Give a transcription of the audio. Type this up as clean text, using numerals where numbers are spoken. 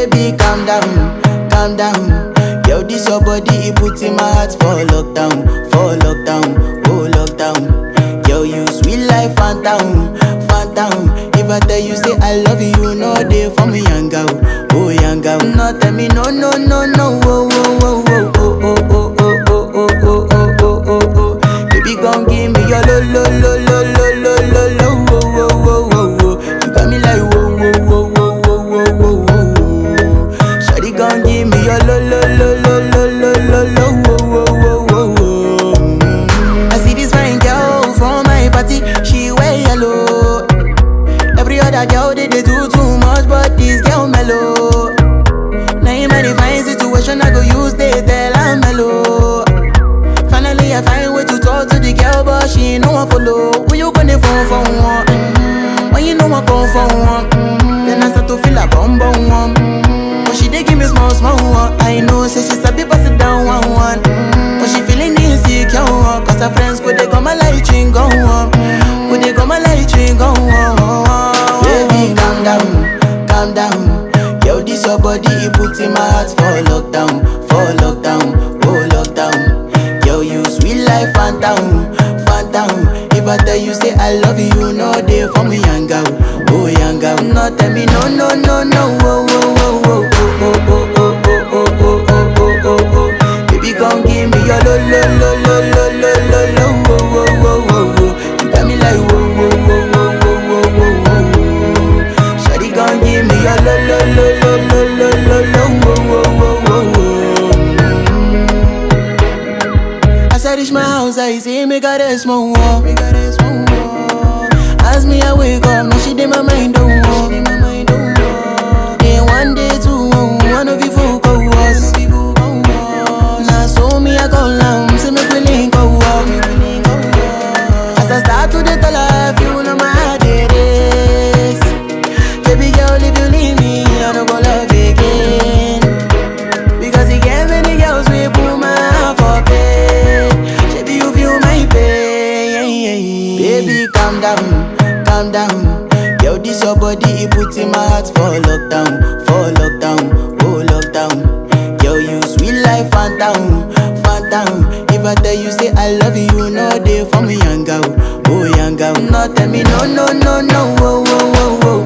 Baby, calm down. Yo, this your body, it puts in my heart for lockdown, oh lockdown. Yo, you sweet life, phantom. If I tell you say I love you, no day for me, young girl, oh young girl. No tell me no, oh oh oh oh oh oh oh oh oh oh oh oh oh. Baby, gon' give me your lo, oh oh oh oh oh. You got me like whoa whoa whoa whoa whoa whoa whoa. Shawty gon' give me your lo, oh oh oh oh. I see this fine girl from my party, she wear yellow. Every other girl they do too much, but this girl mellow. Now in my divine situation, I go use they tell I'm mellow. Finally I find way to talk to the girl, but she ain't no one follow. Who you gonna phone for one? When you know I come for one, then I start to feel a bum one. But she dey give me small one. I know say she sabi pass it down one. But she feeling insecure, cause her friends go they come my light ring go on. Go they come my light ring go on. Baby, calm down. Yo, this your body, it puts in my heart for lockdown, oh lockdown. Yo, you sweet life, phantom. If I tell you say I love you, no day for me, young girl, oh young girl. No tell me no, oh oh oh oh oh oh oh oh oh oh oh oh. Baby, gon' give me your lo, oh oh oh oh. You got me like whoa whoa whoa whoa whoa whoa. Shawty gon' give me your lo, oh oh oh oh. As I reach my house, I see me got a small wall. As me I wake up, now she did my mind don't walk. Then one day two, one of you folk go was. Now so me I go down, see me willing go walk. As I start to the tell her, you know my heart it is. Baby girl, if you leave me, I don't go love again. Because you get many girls we put my heart for pain. Baby, you feel my pain. Baby, calm down. Yo, this your body, it puts in my heart for lockdown, oh lockdown. Yo, you sweet life, phantom. If I tell you say I love you, no day for me, young girl, oh young girl. No tell me no, oh oh oh oh.